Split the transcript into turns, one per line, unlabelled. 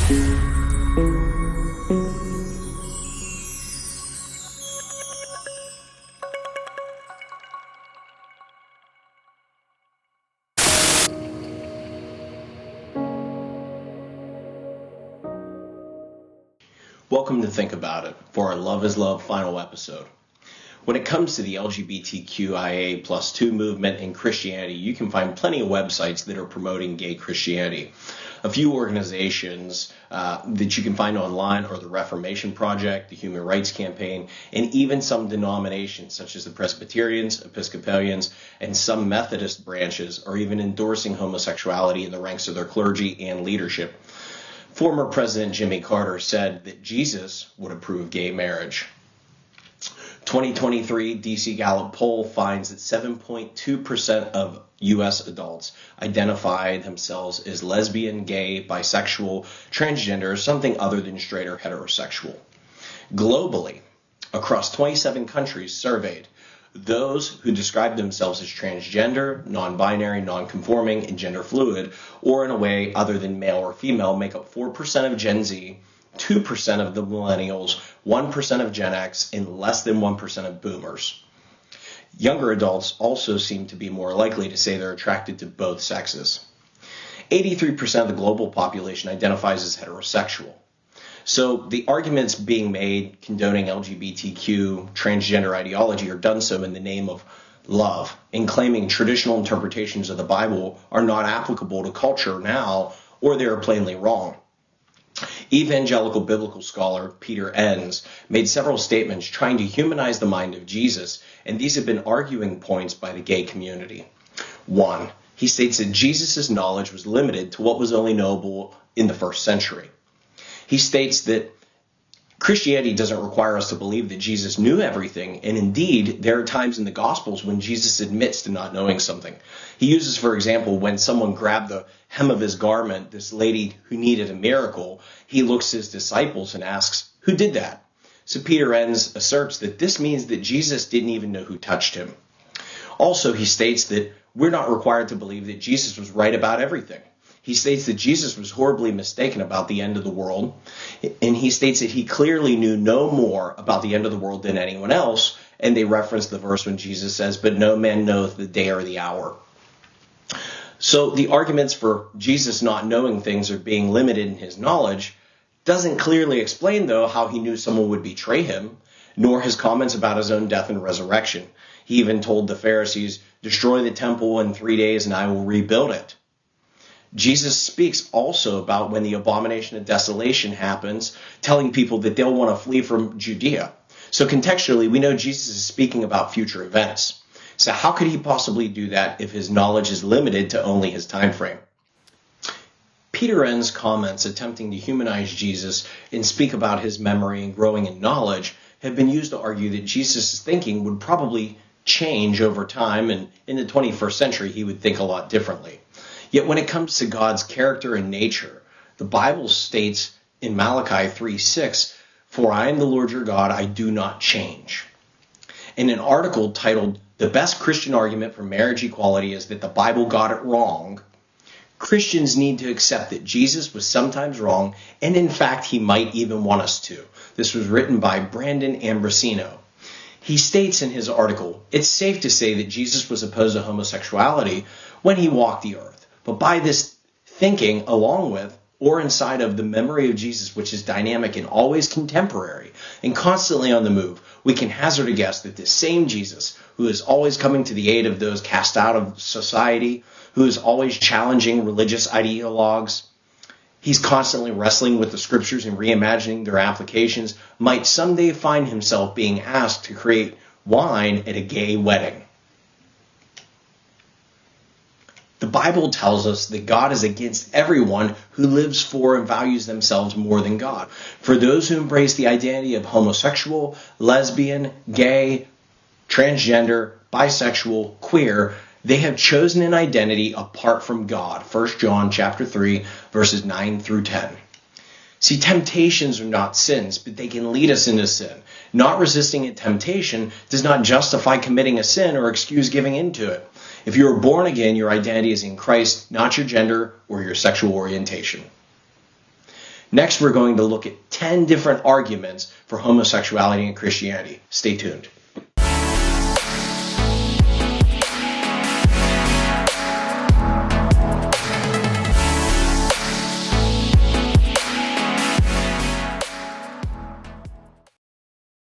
Welcome to Think About It for our Love is Love final episode. When it comes to the LGBTQIA+2 movement in Christianity, you can find plenty of websites that are promoting gay Christianity. A few organizations that you can find online are the Reformation Project, the Human Rights Campaign, and even some denominations such as the Presbyterians, Episcopalians, and some Methodist branches are even endorsing homosexuality in the ranks of their clergy and leadership. Former President Jimmy Carter said that Jesus would approve gay marriage. 2023 DC Gallup poll finds that 7.2% of U.S. adults identify themselves as lesbian, gay, bisexual, transgender, or something other than straight or heterosexual. Globally, across 27 countries surveyed, those who describe themselves as transgender, non-binary, non-conforming, and gender fluid, or in a way other than male or female, make up 4% of Gen Z, 2% of the millennials, 1% of Gen X, and less than 1% of boomers. Younger adults also seem to be more likely to say they're attracted to both sexes. 83% of the global population identifies as heterosexual. So the arguments being made condoning LGBTQ transgender ideology are done so in the name of love, and claiming traditional interpretations of the Bible are not applicable to culture now, or they are plainly wrong. Evangelical biblical scholar Peter Enns made several statements trying to humanize the mind of Jesus, and these have been arguing points by the gay community. 1. He states that Jesus' knowledge was limited to what was only knowable in the first century. He states that Christianity doesn't require us to believe that Jesus knew everything, and indeed, there are times in the Gospels when Jesus admits to not knowing something. He uses, for example, when someone grabbed the hem of his garment, this lady who needed a miracle, he looks at his disciples and asks, "Who did that?" So Peter Enns asserts that this means that Jesus didn't even know who touched him. Also, he states that we're not required to believe that Jesus was right about everything. He states that Jesus was horribly mistaken about the end of the world, and he states that he clearly knew no more about the end of the world than anyone else, and they reference the verse when Jesus says, "But no man knoweth the day or the hour." So the arguments for Jesus not knowing things or being limited in his knowledge doesn't clearly explain, though, how he knew someone would betray him, nor his comments about his own death and resurrection. He even told the Pharisees, "Destroy the temple in 3 days and I will rebuild it." Jesus speaks also about when the abomination of desolation happens, telling people that they'll want to flee from Judea. So contextually, we know Jesus is speaking about future events. So how could he possibly do that if his knowledge is limited to only his time frame? Peter Enns' comments attempting to humanize Jesus and speak about his memory and growing in knowledge have been used to argue that Jesus' thinking would probably change over time, and in the 21st century he would think a lot differently. Yet when it comes to God's character and nature, the Bible states in Malachi 3:6, "For I am the Lord your God, I do not change." In an article titled, "The Best Christian Argument for Marriage Equality is that the Bible got it wrong," Christians need to accept that Jesus was sometimes wrong, and in fact he might even want us to. This was written by Brandon Ambrosino. He states in his article, "It's safe to say that Jesus was opposed to homosexuality when he walked the earth. But by this thinking, along with, or inside of the memory of Jesus, which is dynamic and always contemporary and constantly on the move, we can hazard a guess that this same Jesus, who is always coming to the aid of those cast out of society, who is always challenging religious ideologues, he's constantly wrestling with the scriptures and reimagining their applications, might someday find himself being asked to create wine at a gay wedding." The Bible tells us that God is against everyone who lives for and values themselves more than God. For those who embrace the identity of homosexual, lesbian, gay, transgender, bisexual, queer, they have chosen an identity apart from God. 1 John chapter 3, verses 9 through 10. See, temptations are not sins, but they can lead us into sin. Not resisting a temptation does not justify committing a sin or excuse giving into it. If you are born again, your identity is in Christ, not your gender or your sexual orientation. Next, we're going to look at 10 different arguments for homosexuality in Christianity. Stay tuned.